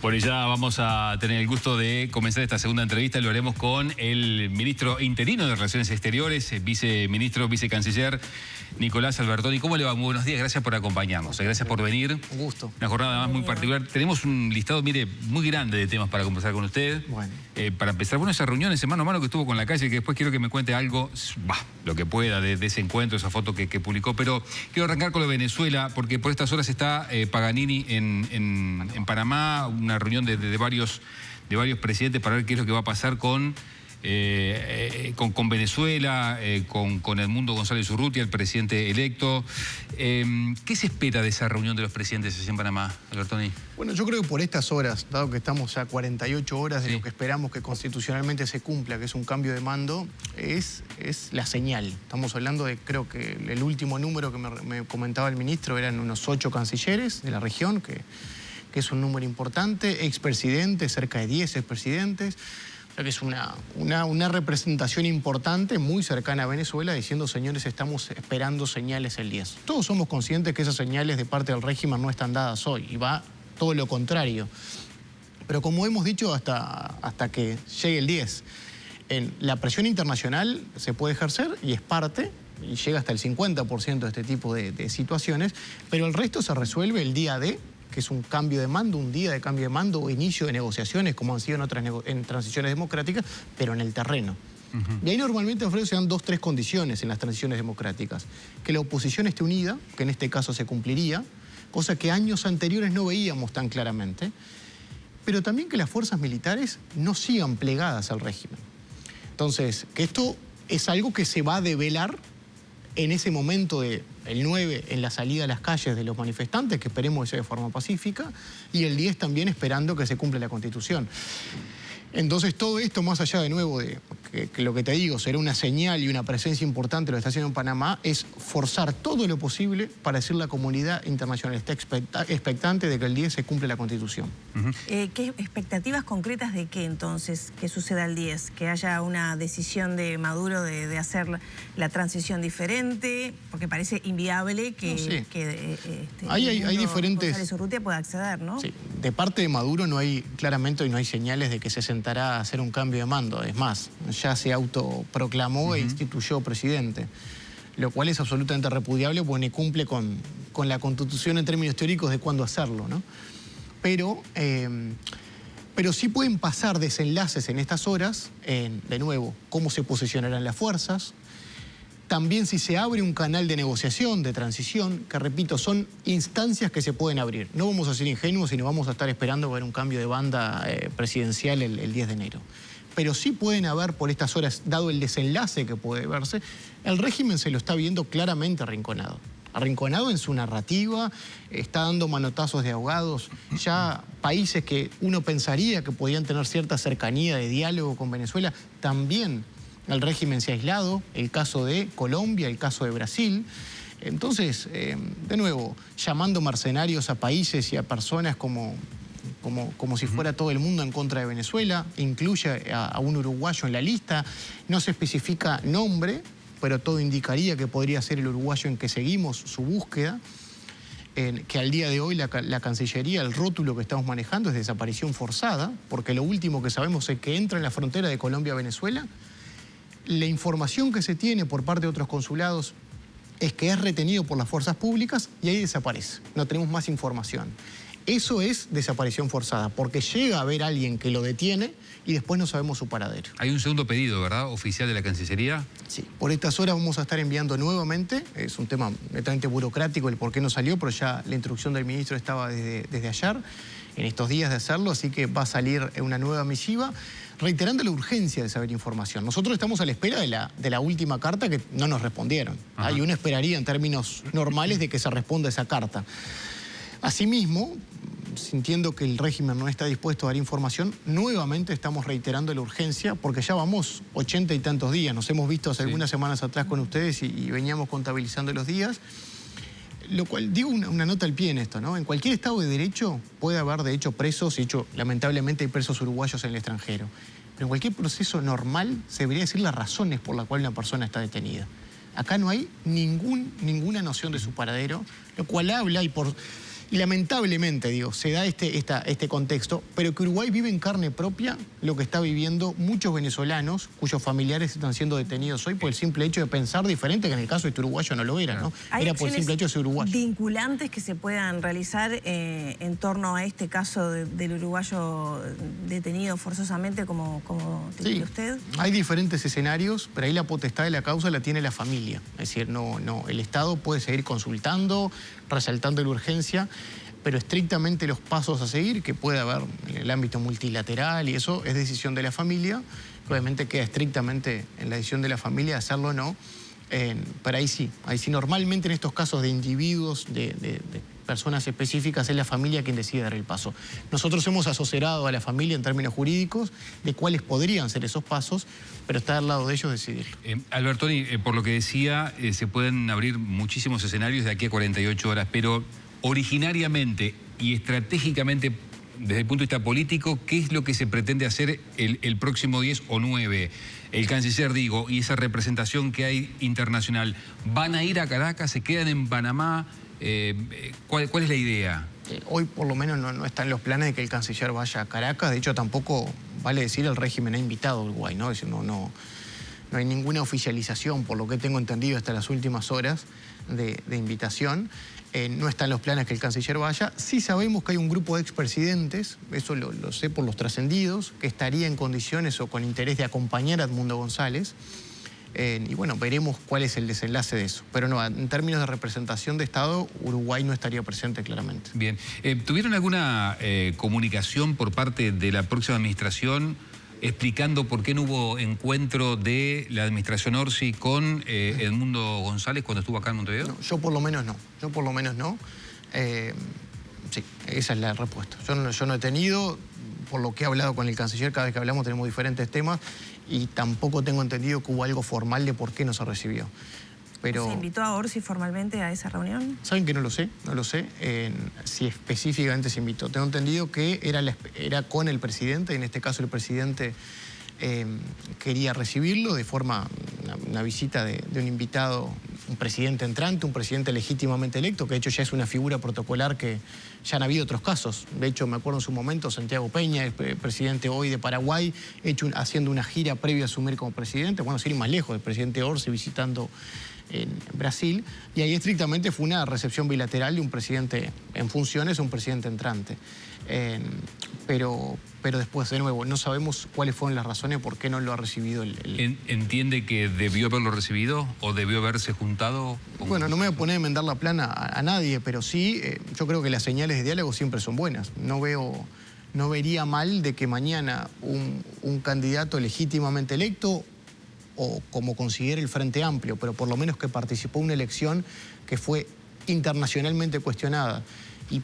Bueno, y ya vamos a tener el gusto de comenzar esta segunda entrevista. Lo haremos con el ministro interino de Relaciones Exteriores, vicecanciller Nicolás Albertoni. ¿Cómo le va? Muy buenos días, gracias por acompañarnos. Gracias por venir. Un gusto. Una jornada además muy particular. Tenemos un listado, mire, muy grande de temas para conversar con usted. Bueno. Para empezar, bueno, esas reuniones mano a mano que estuvo con la calle, que después quiero que me cuente algo, lo que pueda, de ese encuentro, esa foto que publicó. Pero quiero arrancar con lo de Venezuela, porque por estas horas está Paganini en Panamá, una reunión de varios presidentes para ver qué es lo que va a pasar con Venezuela, con Edmundo González Urrutia, el presidente electo. ¿Qué se espera de esa reunión de los presidentes allí en Panamá, Albertoni? Bueno, yo creo que por estas horas, dado que estamos a 48 horas de lo que esperamos que constitucionalmente se cumpla, que es un cambio de mando, es la señal. Estamos hablando de, creo que el último número que me comentaba el ministro eran unos 8 cancilleres de la región, que es un número importante, expresidentes, cerca de 10 expresidentes. Que es una representación importante, muy cercana a Venezuela, diciendo, señores, estamos esperando señales el 10. Todos somos conscientes que esas señales de parte del régimen no están dadas hoy, y va todo lo contrario. Pero como hemos dicho hasta que llegue el 10, la presión internacional se puede ejercer y es parte, y llega hasta el 50% de este tipo de situaciones, pero el resto se resuelve el día D, que es un cambio de mando, un día de cambio de mando o inicio de negociaciones, como han sido en otras transiciones democráticas, pero en el terreno. Y ahí normalmente, Alfredo, se dan 2 o 3 condiciones en las transiciones democráticas. Que la oposición esté unida, que en este caso se cumpliría, cosa que años anteriores no veíamos tan claramente, pero también que las fuerzas militares no sigan plegadas al régimen. Entonces, que esto es algo que se va a develar en ese momento del 9, en la salida a las calles de los manifestantes, que esperemos que sea de forma pacífica, y el 10 también esperando que se cumpla la Constitución. Entonces todo esto, más allá de nuevo de que lo que te digo será una señal y una presencia importante de lo que está haciendo en Panamá, es forzar todo lo posible para decir la comunidad internacional está expectante de que el 10 se cumple la Constitución. ¿Qué expectativas concretas de qué entonces? ¿Qué suceda el 10? ¿Que haya una decisión de Maduro de hacer la transición diferente? Porque parece inviable que, hay diferentes... González Urrutia pueda acceder, ¿no? Sí, de parte de Maduro no hay señales de que se sentará a hacer un cambio de mando. Es más, ya se autoproclamó e instituyó presidente, lo cual es absolutamente repudiable porque no cumple con la Constitución en términos teóricos de cuándo hacerlo, ¿no? Pero sí pueden pasar desenlaces en estas horas, de nuevo, cómo se posicionarán las fuerzas, también si se abre un canal de negociación, de transición, que repito, son instancias que se pueden abrir. No vamos a ser ingenuos y no vamos a estar esperando ver un cambio de banda presidencial el 10 de enero. Pero sí pueden haber por estas horas, dado el desenlace que puede verse, el régimen se lo está viendo claramente arrinconado. Arrinconado en su narrativa, está dando manotazos de ahogados. Ya países que uno pensaría que podían tener cierta cercanía de diálogo con Venezuela, también el régimen se ha aislado, el caso de Colombia, el caso de Brasil. Entonces, de nuevo, llamando mercenarios a países y a personas como si fuera todo el mundo en contra de Venezuela, incluye a un uruguayo en la lista, no se especifica nombre, pero todo indicaría que podría ser el uruguayo en que seguimos su búsqueda, que al día de hoy la Cancillería, el rótulo que estamos manejando es desaparición forzada, porque lo último que sabemos es que entra en la frontera de Colombia a Venezuela. La información que se tiene por parte de otros consulados es que es retenido por las fuerzas públicas y ahí desaparece. No tenemos más información. Eso es desaparición forzada, porque llega a haber alguien que lo detiene y después no sabemos su paradero. Hay un segundo pedido, ¿verdad? Oficial de la Cancillería. Sí, por estas horas vamos a estar enviando nuevamente. Es un tema netamente burocrático el por qué no salió, pero ya la instrucción del ministro estaba desde ayer, en estos días de hacerlo, así que va a salir una nueva misiva, reiterando la urgencia de saber información. Nosotros estamos a la espera de la última carta que no nos respondieron. Y uno esperaría en términos normales de que se responda esa carta. Asimismo, sintiendo que el régimen no está dispuesto a dar información, nuevamente estamos reiterando la urgencia porque ya vamos 80 y tantos días. Nos hemos visto hace algunas semanas atrás con ustedes y veníamos contabilizando los días. Lo cual, digo una nota al pie en esto, ¿no? En cualquier Estado de Derecho puede haber, de hecho, presos, y de hecho, lamentablemente hay presos uruguayos en el extranjero. Pero en cualquier proceso normal se debería decir las razones por las cuales una persona está detenida. Acá no hay ninguna noción de su paradero, lo cual habla, y Y lamentablemente, digo, se da este contexto, pero que Uruguay vive en carne propia lo que está viviendo muchos venezolanos cuyos familiares están siendo detenidos hoy por el simple hecho de pensar diferente, que en el caso de este uruguayo no lo era, ¿no? Era por el simple hecho de ser uruguayo. ¿Vinculantes que se puedan realizar en torno a este caso del uruguayo detenido forzosamente como sí, usted? Hay diferentes escenarios, pero ahí la potestad de la causa la tiene la familia. Es decir, no, el Estado puede seguir consultando, resaltando la urgencia, pero estrictamente los pasos a seguir, que puede haber en el ámbito multilateral y eso, es decisión de la familia, que obviamente queda estrictamente en la decisión de la familia hacerlo o no. Pero ahí sí, normalmente en estos casos de individuos, de personas específicas, es la familia quien decide dar el paso. Nosotros hemos asesorado a la familia en términos jurídicos de cuáles podrían ser esos pasos, pero está al lado de ellos decidirlo. Albertoni, por lo que decía, se pueden abrir muchísimos escenarios de aquí a 48 horas, pero originariamente y estratégicamente, desde el punto de vista político, ¿qué es lo que se pretende hacer el próximo 10 o 9? El canciller, digo, y esa representación que hay internacional, ¿van a ir a Caracas? ¿Se quedan en Panamá? ¿Cuál es la idea? Hoy por lo menos no está en los planes de que el canciller vaya a Caracas. De hecho, tampoco, vale decir, el régimen ha invitado a Uruguay, ¿no? Es decir, no hay ninguna oficialización, por lo que tengo entendido, hasta las últimas horas de invitación. No está en los planes que el canciller vaya. Sí sabemos que hay un grupo de expresidentes, eso lo sé por los trascendidos, que estaría en condiciones o con interés de acompañar a Edmundo González. Y bueno, veremos cuál es el desenlace de eso. Pero no, en términos de representación de Estado, Uruguay no estaría presente claramente. Bien. ¿Tuvieron alguna comunicación por parte de la próxima administración explicando por qué no hubo encuentro de la administración Orsi con Edmundo González cuando estuvo acá en Montevideo? No, yo por lo menos no. Sí, esa es la respuesta. Yo no he tenido, por lo que he hablado con el canciller, cada vez que hablamos tenemos diferentes temas, y tampoco tengo entendido que hubo algo formal de por qué no se recibió. Pero, ¿se invitó a Orsi formalmente a esa reunión? ¿Saben que no lo sé? Si específicamente se invitó. Tengo entendido que era con el presidente, y en este caso el presidente quería recibirlo de forma, una visita de un invitado, un presidente entrante, un presidente legítimamente electo, que de hecho ya es una figura protocolar que ya han habido otros casos. De hecho, me acuerdo en su momento, Santiago Peña, el presidente hoy de Paraguay, haciendo una gira previa a asumir como presidente, bueno, sin ir más lejos, el presidente Orsi visitando en Brasil, y ahí estrictamente fue una recepción bilateral de un presidente en funciones a un presidente entrante. Pero después, de nuevo, no sabemos cuáles fueron las razones por qué no lo ha recibido ¿Entiende que debió haberlo recibido o debió haberse juntado? Bueno, no me voy a poner a enmendar la plana a nadie, pero sí, yo creo que las señales de diálogo siempre son buenas. No vería mal de que mañana un candidato legítimamente electo, o como considere el Frente Amplio, pero por lo menos que participó en una elección que fue internacionalmente cuestionada y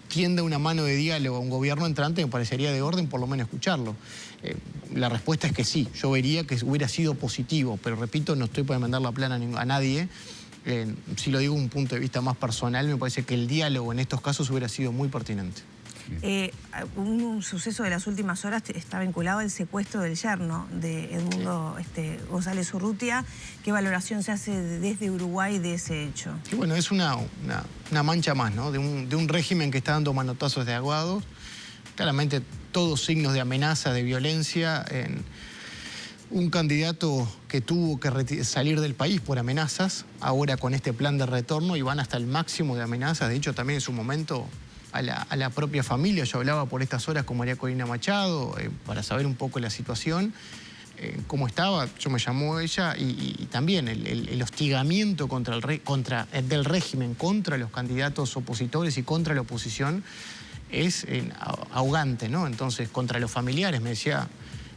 tienda una mano de diálogo a un gobierno entrante, me parecería de orden por lo menos escucharlo. La respuesta es que sí, yo vería que hubiera sido positivo, pero repito, no estoy para mandar la plana a nadie. Si lo digo desde un punto de vista más personal, me parece que el diálogo en estos casos hubiera sido muy pertinente. Un suceso de las últimas horas está vinculado al secuestro del yerno de Edmundo González Urrutia. ¿Qué valoración se hace desde Uruguay de ese hecho? Y bueno, es una mancha más, ¿no? de un régimen que está dando manotazos de aguados. Claramente todos signos de amenaza, de violencia. Un candidato que tuvo que salir del país por amenazas, ahora con este plan de retorno, y van hasta el máximo de amenazas. De hecho, también en su momento a la propia familia. Yo hablaba por estas horas con María Corina Machado para saber un poco la situación, cómo estaba. Yo me llamó ella y también el hostigamiento del régimen contra los candidatos opositores y contra la oposición es ahogante, ¿no? Entonces, contra los familiares, me decía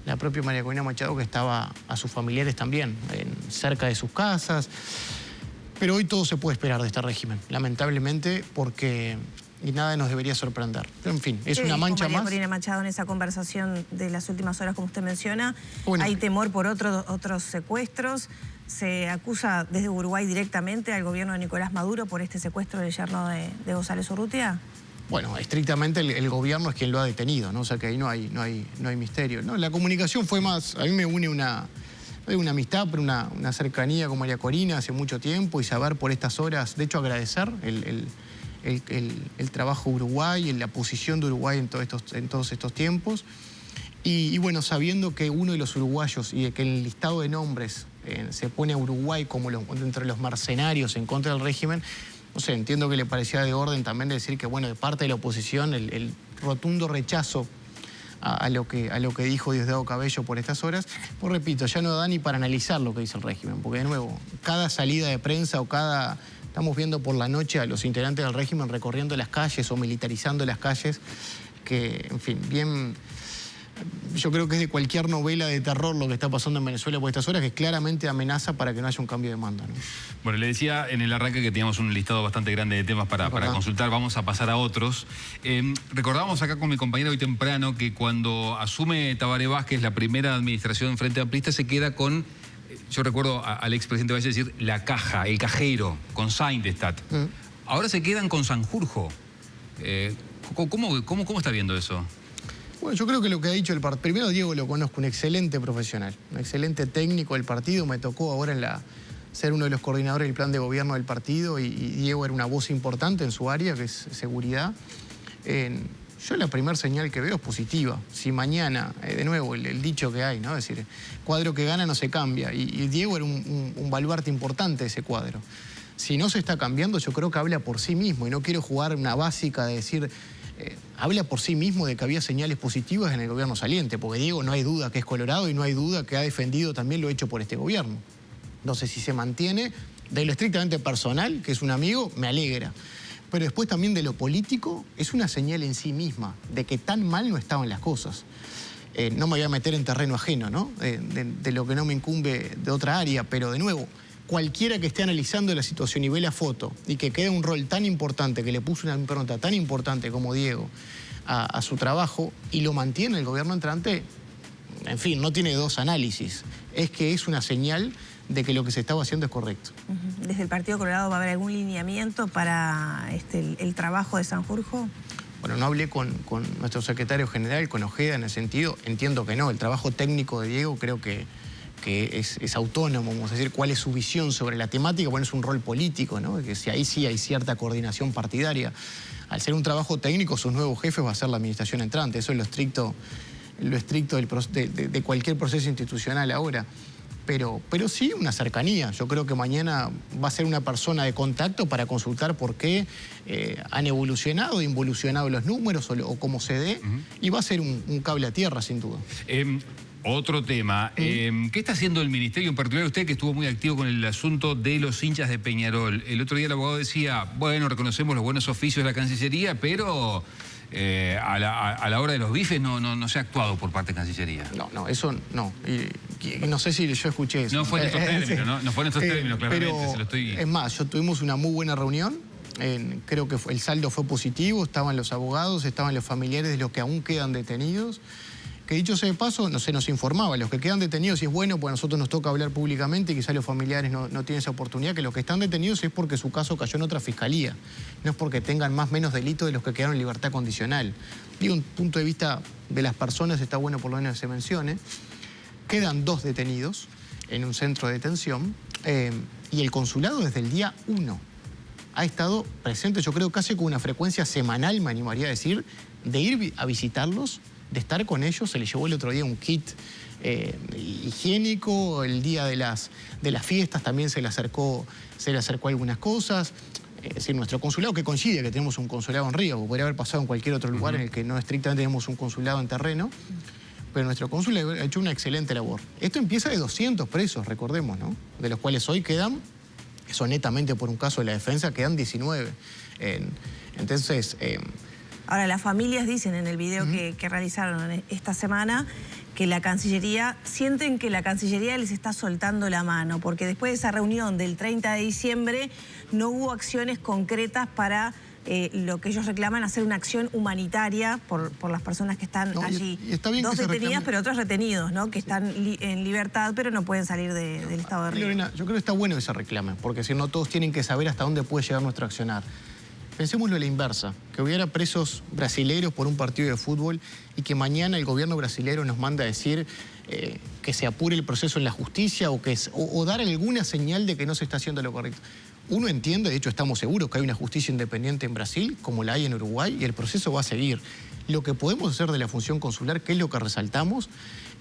la propia María Corina Machado que estaba a sus familiares también, cerca de sus casas. Pero hoy todo se puede esperar de este régimen, lamentablemente, porque y nada nos debería sorprender. Pero, en fin, es una mancha más. María Corina Machado en esa conversación de las últimas horas, como usted menciona, bueno, hay temor por otros secuestros. Se acusa desde Uruguay directamente al gobierno de Nicolás Maduro por este secuestro del yerno de González Urrutia. Bueno, estrictamente el gobierno es quien lo ha detenido, ¿no? O sea que ahí no hay misterio, ¿no? La comunicación fue más, a mí me une una amistad, pero una cercanía con María Corina hace mucho tiempo, y saber por estas horas, de hecho agradecer el trabajo de Uruguay, en la posición de Uruguay en todos estos tiempos. Y bueno, sabiendo que uno de los uruguayos y de que en el listado de nombres se pone a Uruguay como entre los mercenarios en contra del régimen, no sé, entiendo que le parecía de orden también decir que, bueno, de parte de la oposición, el rotundo rechazo a lo que dijo Diosdado Cabello por estas horas, pues repito, ya no da ni para analizar lo que dice el régimen, porque de nuevo, cada salida de prensa o estamos viendo por la noche a los integrantes del régimen recorriendo las calles o militarizando las calles, que, en fin, bien... Yo creo que es de cualquier novela de terror lo que está pasando en Venezuela por estas horas, que claramente amenaza para que no haya un cambio de mando, ¿no? Bueno, le decía en el arranque que teníamos un listado bastante grande de temas para consultar. Vamos a pasar a otros. Recordábamos acá con mi compañero hoy temprano que cuando asume Tabaré Vázquez la primera administración Frente Amplista se queda con, yo recuerdo al expresidente Valle decir, la caja, el cajero, con Sindestad. Ahora se quedan con Sanjurjo. ¿Cómo está viendo eso? Bueno, yo creo que lo que ha dicho el partido... Primero, Diego lo conozco, un excelente profesional, un excelente técnico del partido. Me tocó ahora ser uno de los coordinadores del plan de gobierno del partido y Diego era una voz importante en su área, que es seguridad. Yo la primera señal que veo es positiva. Si mañana, de nuevo, el dicho que hay, ¿no? Es decir, cuadro que gana no se cambia. Y Diego era un baluarte importante de ese cuadro. Si no se está cambiando, yo creo que habla por sí mismo. Y no quiero jugar una básica de decir... habla por sí mismo de que había señales positivas en el gobierno saliente, porque Diego no hay duda que es colorado y no hay duda que ha defendido también lo hecho por este gobierno. Entonces, si se mantiene de lo estrictamente personal, que es un amigo, me alegra. Pero después también de lo político, es una señal en sí misma de que tan mal no estaban las cosas. No me voy a meter en terreno ajeno, ¿no? De lo que no me incumbe de otra área, pero de nuevo... Cualquiera que esté analizando la situación y ve la foto y que quede un rol tan importante, que le puso una impronta tan importante como Diego a su trabajo y lo mantiene el gobierno entrante, en fin, no tiene dos análisis. Es que es una señal de que lo que se estaba haciendo es correcto. ¿Desde el Partido Colorado va a haber algún lineamiento para el trabajo de Sanjurjo? Bueno, no hablé con nuestro secretario general, con Ojeda, en ese sentido. Entiendo que no. El trabajo técnico de Diego creo que es autónomo, vamos a decir, cuál es su visión sobre la temática. Bueno, es un rol político, ¿no? Que si ahí sí hay cierta coordinación partidaria. Al ser un trabajo técnico, sus nuevos jefes va a ser la administración entrante. Eso es lo estricto de cualquier proceso institucional ahora. Pero sí una cercanía. Yo creo que mañana va a ser una persona de contacto para consultar por qué han evolucionado, involucionado los números o cómo se dé. Y va a ser un cable a tierra, sin duda. Otro tema, ¿qué está haciendo el ministerio, en particular usted que estuvo muy activo con el asunto de los hinchas de Peñarol? El otro día el abogado decía, bueno, reconocemos los buenos oficios de la Cancillería, pero a la hora de los bifes no se ha actuado por parte de Cancillería. No, eso no. Y no sé si yo escuché eso. No fue en estos términos, ¿no? No fue en estos términos, claramente, pero, se lo estoy... Es más, tuvimos una muy buena reunión. Creo que el saldo fue positivo, estaban los abogados, estaban los familiares de los que aún quedan detenidos. Que dicho sea de paso, no se nos informaba, los que quedan detenidos, y es bueno, pues a nosotros nos toca hablar públicamente y quizás los familiares no tienen esa oportunidad, que los que están detenidos es porque su caso cayó en otra fiscalía, no es porque tengan más o menos delitos de los que quedaron en libertad condicional. Digo, un punto de vista de las personas, está bueno por lo menos que se mencione. Quedan 2 detenidos en un centro de detención y el consulado desde el día 1 ha estado presente, yo creo, casi con una frecuencia semanal, me animaría a decir, de ir a visitarlos, de estar con ellos. Se les llevó el otro día un kit higiénico, el día de las fiestas también se le acercó algunas cosas. Es decir, nuestro consulado, que coincide que tenemos un consulado en Río, podría haber pasado en cualquier otro lugar en el que no estrictamente tenemos un consulado en terreno, pero nuestro cónsul ha hecho una excelente labor. Esto empieza de 200 presos, recordemos, ¿no? De los cuales hoy quedan, eso netamente por un caso de la defensa, quedan 19. Entonces... Ahora, las familias dicen en el video que realizaron esta semana que la Cancillería, sienten que la Cancillería les está soltando la mano, porque después de esa reunión del 30 de diciembre no hubo acciones concretas para lo que ellos reclaman, hacer una acción humanitaria por las personas que están allí. Y está bien 2 que detenidas, pero otros retenidos, ¿no? Que están en libertad, pero no pueden salir del estado de Río. Lorena, yo creo que está bueno que se reclamen, porque si no todos tienen que saber hasta dónde puede llegar nuestro accionar. Pensémoslo a la inversa, que hubiera presos brasileros por un partido de fútbol y que mañana el gobierno brasilero nos manda a decir que se apure el proceso en la justicia o dar alguna señal de que no se está haciendo lo correcto. uno entiende, de hecho estamos seguros que hay una justicia independiente en Brasil, como la hay en Uruguay, y el proceso va a seguir. Lo que podemos hacer de la función consular, que es lo que resaltamos,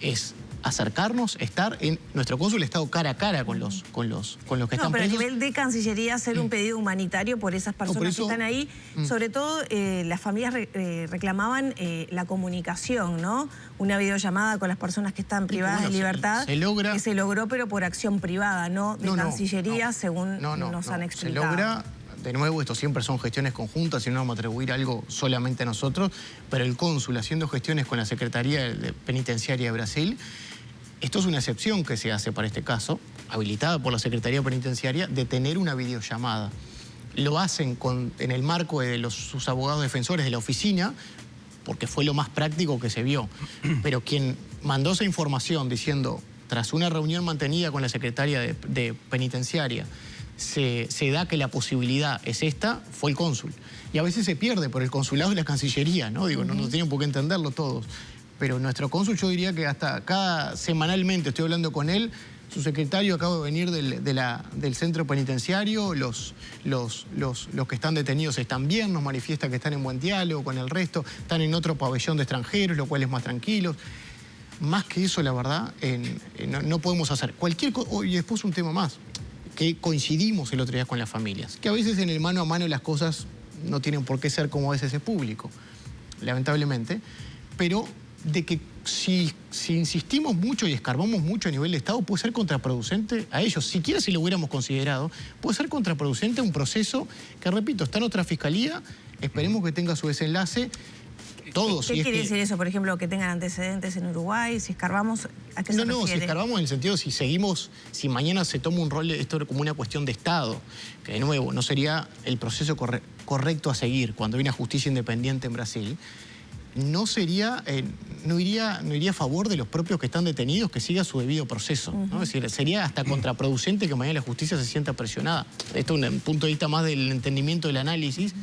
es acercarnos, estar en... Nuestro cónsul ha estado cara a cara con los que están presos. Pero a nivel de Cancillería hacer un pedido humanitario por esas personas que están ahí, sobre todo las familias reclamaban la comunicación, ¿no? Una videollamada con las personas que están privadas de libertad. Se logra. Que se logró, pero por acción privada, no de Cancillería, según nos han explicado. Se logra. De nuevo, esto siempre son gestiones conjuntas y no vamos a atribuir algo solamente a nosotros, pero el cónsul haciendo gestiones con la Secretaría Penitenciaria de Brasil, esto es una excepción que se hace para este caso, habilitada por la Secretaría Penitenciaria, de tener una videollamada. Lo hacen en el marco de sus abogados defensores de la oficina, porque fue lo más práctico que se vio. Pero quien mandó esa información diciendo, tras una reunión mantenida con la Secretaría de Penitenciaria, se da que la posibilidad es esta, fue el cónsul. Y a veces se pierde por el consulado y la Cancillería, ¿no? Digo, no tienen por qué entenderlo todos. Pero nuestro cónsul, yo diría que hasta semanalmente estoy hablando con él, su secretario acaba de venir del centro penitenciario, los que están detenidos están bien, nos manifiesta que están en buen diálogo con el resto, están en otro pabellón de extranjeros, lo cual es más tranquilo. Más que eso, la verdad, no podemos hacer cualquier cosa. Y después un tema más, que coincidimos el otro día con las familias, que a veces en el mano a mano las cosas no tienen por qué ser como a veces es público, lamentablemente, pero de que si insistimos mucho y escarbamos mucho a nivel de Estado, puede ser contraproducente a ellos. Siquiera si lo hubiéramos considerado, puede ser contraproducente a un proceso que, repito, está en otra fiscalía, esperemos que tenga su desenlace. Todos. ¿Qué quiere decir eso? Por ejemplo, que tengan antecedentes en Uruguay, si escarbamos, ¿a qué se refiere? Si escarbamos en el sentido, si mañana se toma un rol, esto como una cuestión de Estado, que de nuevo no sería el proceso correcto a seguir cuando hay una justicia independiente en Brasil, no iría a favor de los propios que están detenidos que siga su debido proceso, ¿no? Es decir, sería hasta contraproducente que mañana la justicia se sienta presionada. Esto es un punto de vista más del entendimiento del análisis.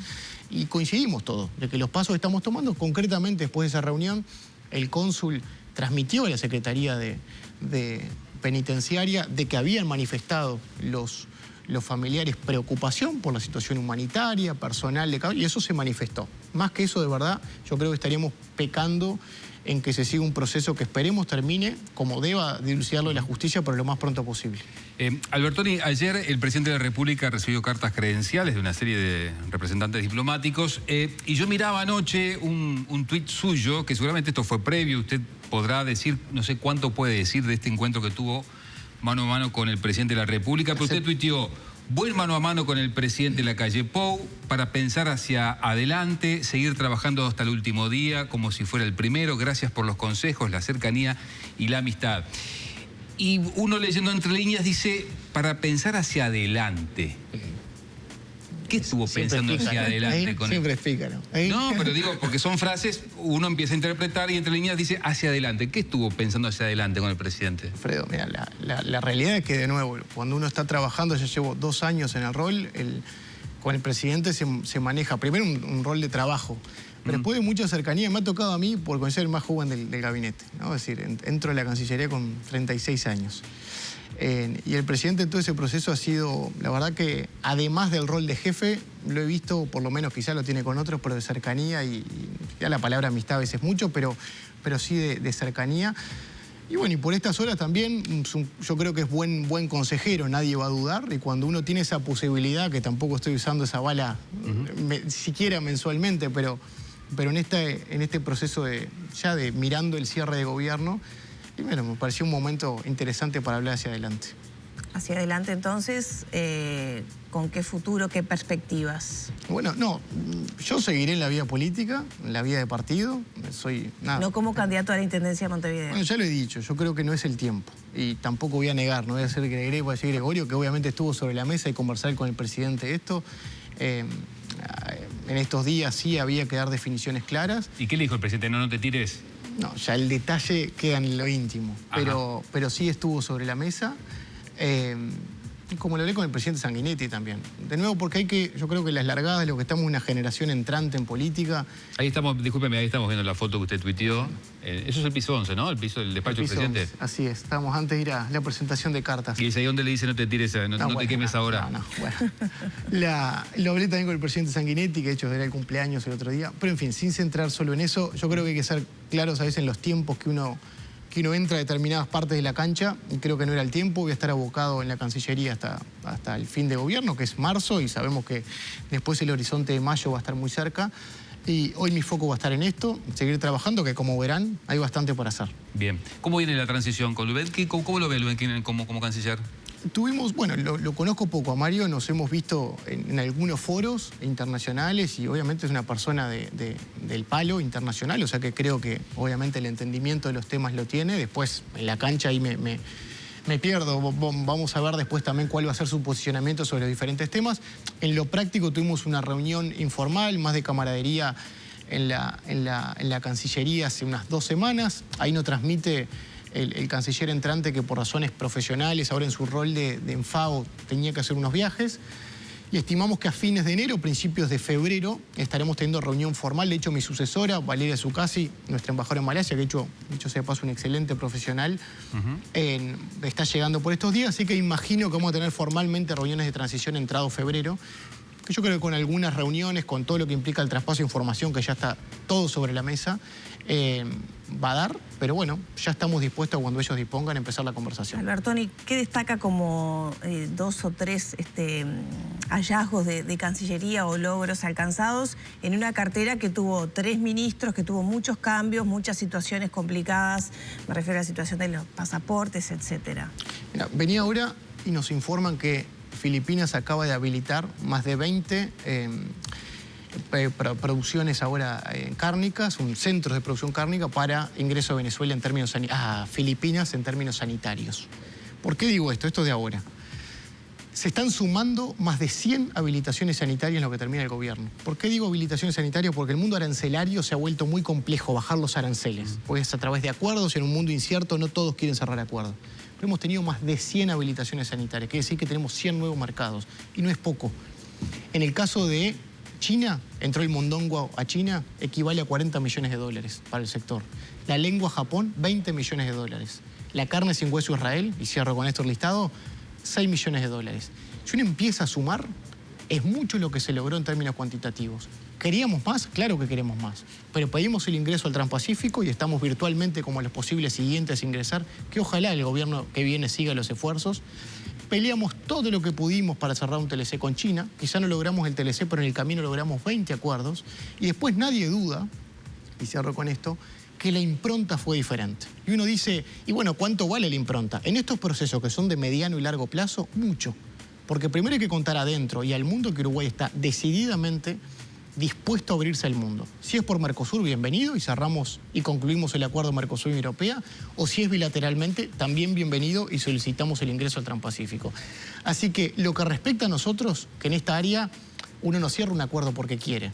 Y coincidimos todos, de que los pasos que estamos tomando, concretamente después de esa reunión, el cónsul transmitió a la Secretaría de Penitenciaria de que habían manifestado los familiares preocupación por la situación humanitaria, personal, y eso se manifestó. Más que eso, de verdad, yo creo que estaríamos pecando en que se siga un proceso que esperemos termine como deba dilucidarlo de la justicia, pero lo más pronto posible. Albertoni, ayer el presidente de la República recibió cartas credenciales de una serie de representantes diplomáticos y yo miraba anoche un tuit suyo, que seguramente esto fue previo, usted podrá decir, no sé cuánto puede decir de este encuentro que tuvo mano a mano con el presidente de la República, pero usted tuiteó: buen mano a mano con el presidente de la calle Pou para pensar hacia adelante, seguir trabajando hasta el último día como si fuera el primero. Gracias por los consejos, la cercanía y la amistad. Y uno leyendo entre líneas dice, para pensar hacia adelante. ¿Qué estuvo pensando hacia adelante con él? Siempre explica, ¿no? No, pero digo, porque son frases, uno empieza a interpretar y entre líneas dice hacia adelante. ¿Qué estuvo pensando hacia adelante con el presidente? Alfredo, mira, la realidad es que, de nuevo, cuando uno está trabajando, ya llevo 2 años en el rol, con el presidente se maneja primero un rol de trabajo, pero después de mucha cercanía. Me ha tocado a mí por ser el más joven del gabinete, ¿no? Es decir, entro a la Cancillería con 36 años. Y el presidente en todo ese proceso ha sido, la verdad que, además del rol de jefe, lo he visto, por lo menos quizá lo tiene con otros, pero de cercanía, y ya la palabra amistad a veces mucho, pero sí de cercanía. Y bueno, y por estas horas también, yo creo que es buen consejero, nadie va a dudar, y cuando uno tiene esa posibilidad, que tampoco estoy usando esa bala siquiera mensualmente, pero en este proceso de mirando el cierre de gobierno, y bueno, me pareció un momento interesante para hablar hacia adelante. Hacia adelante, entonces, ¿con qué futuro, qué perspectivas? Bueno, no, yo seguiré en la vida política, en la vida de partido, No como candidato a la Intendencia de Montevideo. Bueno, ya lo he dicho, yo creo que no es el tiempo, y tampoco voy a negar, no voy a hacer Gregorio, voy a decir Gregorio, que obviamente estuvo sobre la mesa y conversar con el presidente esto. En estos días sí había que dar definiciones claras. ¿Y qué le dijo el presidente? No te tires. No, ya el detalle queda en lo íntimo, pero sí estuvo sobre la mesa. Como lo hablé con el presidente Sanguinetti también. De nuevo, porque yo creo que las largadas, lo que estamos en una generación entrante en política. Ahí estamos, discúlpeme, ahí estamos viendo la foto que usted tuiteó. Eso es el piso 11, ¿no? El piso del despacho del presidente. 11, así es, estábamos antes de ir a la presentación de cartas. Y es ahí donde le dice no te tires, no te quemes ahora. Bueno. Lo hablé también con el presidente Sanguinetti, que de hecho era el cumpleaños el otro día. Pero en fin, sin centrar solo en eso, yo creo que hay que ser claros a veces en los tiempos que uno entra a determinadas partes de la cancha, y creo que no era el tiempo. Voy a estar abocado en la Cancillería hasta el fin de gobierno, que es marzo, y sabemos que después el horizonte de mayo va a estar muy cerca. Y hoy mi foco va a estar en esto, seguir trabajando, que como verán, hay bastante por hacer. Bien. ¿Cómo viene la transición con Lubezki? ¿Cómo lo ve Lubezki como canciller? Tuvimos, bueno, lo conozco poco a Mario, nos hemos visto en algunos foros internacionales y obviamente es una persona del palo internacional, o sea que creo que obviamente el entendimiento de los temas lo tiene. Después en la cancha ahí me pierdo, vamos a ver después también cuál va a ser su posicionamiento sobre los diferentes temas. En lo práctico tuvimos una reunión informal, más de camaradería en la Cancillería hace unas 2 semanas. Ahí no transmite el canciller entrante que por razones profesionales, ahora en su rol de FAO, tenía que hacer unos viajes. Y estimamos que a fines de enero, principios de febrero, estaremos teniendo reunión formal. De hecho, mi sucesora, Valeria Zucasi, nuestra embajadora en Malasia, que dicho sea de paso un excelente profesional, está llegando por estos días. Así que imagino que vamos a tener formalmente reuniones de transición entrado febrero. Que yo creo que con algunas reuniones, con todo lo que implica el traspaso de información, que ya está todo sobre la mesa, va a dar, pero bueno, ya estamos dispuestos cuando ellos dispongan a empezar la conversación. Albertoni, ¿qué destaca como 2 o 3 hallazgos de Cancillería o logros alcanzados en una cartera que tuvo 3 ministros, que tuvo muchos cambios, muchas situaciones complicadas? Me refiero a la situación de los pasaportes, etcétera. Mira, venía ahora y nos informan que Filipinas acaba de habilitar más de 20 producciones ahora cárnicas, centros de producción cárnica para ingreso a Venezuela en términos Filipinas en términos sanitarios. ¿Por qué digo esto? Esto es de ahora. Se están sumando más de 100 habilitaciones sanitarias en lo que termina el gobierno. ¿Por qué digo habilitaciones sanitarias? Porque el mundo arancelario se ha vuelto muy complejo, bajar los aranceles. Pues a través de acuerdos, en un mundo incierto, no todos quieren cerrar acuerdos. Pero hemos tenido más de 100 habilitaciones sanitarias, quiere decir que tenemos 100 nuevos mercados, y no es poco. En el caso de China, entró el mondongo a China, equivale a 40 millones de dólares para el sector. La lengua a Japón, 20 millones de dólares. La carne sin hueso a Israel, y cierro con esto el listado, 6 millones de dólares. Si uno empieza a sumar, es mucho lo que se logró en términos cuantitativos. ¿Queríamos más? Claro que queremos más. Pero pedimos el ingreso al Transpacífico y estamos virtualmente como los posibles siguientes a ingresar, que ojalá el gobierno que viene siga los esfuerzos. Peleamos todo lo que pudimos para cerrar un TLC con China. Quizá no logramos el TLC, pero en el camino logramos 20 acuerdos. Y después nadie duda, y cierro con esto, que la impronta fue diferente. Y uno dice, y bueno, ¿cuánto vale la impronta? En estos procesos que son de mediano y largo plazo, mucho. Porque primero hay que contar adentro y al mundo que Uruguay está decididamente dispuesto a abrirse al mundo. Si es por Mercosur, bienvenido, y cerramos y concluimos el acuerdo Mercosur-Unión Europea, o si es bilateralmente, también bienvenido y solicitamos el ingreso al Transpacífico. Así que lo que respecta a nosotros, que en esta área uno no cierra un acuerdo porque quiere.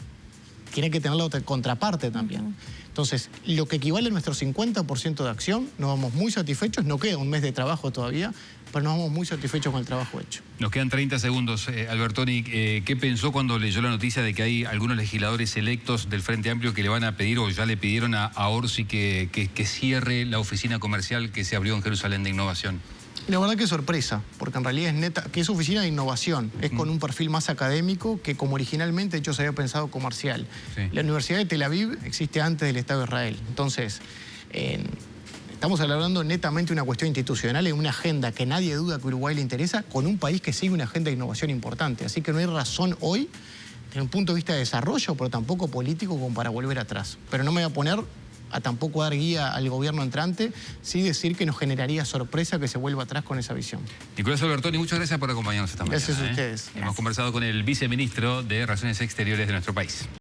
Tiene que tener la otra contraparte también. Entonces, lo que equivale a nuestro 50% de acción, nos vamos muy satisfechos, no queda un mes de trabajo todavía, pero nos vamos muy satisfechos con el trabajo hecho. Nos quedan 30 segundos. Albertoni, ¿qué pensó cuando leyó la noticia de que hay algunos legisladores electos del Frente Amplio que le van a pedir o ya le pidieron a Orsi que cierre la oficina comercial que se abrió en Jerusalén de innovación? La verdad que sorpresa, porque en realidad es neta, que es oficina de innovación, es con un perfil más académico que como originalmente de hecho se había pensado comercial. Sí. La Universidad de Tel Aviv existe antes del Estado de Israel, entonces estamos hablando netamente de una cuestión institucional en una agenda que nadie duda que a Uruguay le interesa, con un país que sigue una agenda de innovación importante, así que no hay razón hoy, desde un punto de vista de desarrollo, pero tampoco político, como para volver atrás. Pero no me voy a poner a tampoco dar guía al gobierno entrante, sí decir que nos generaría sorpresa que se vuelva atrás con esa visión. Nicolás Albertoni, muchas gracias por acompañarnos esta mañana. Gracias a ustedes. Hemos conversado con el viceministro de Relaciones Exteriores de nuestro país.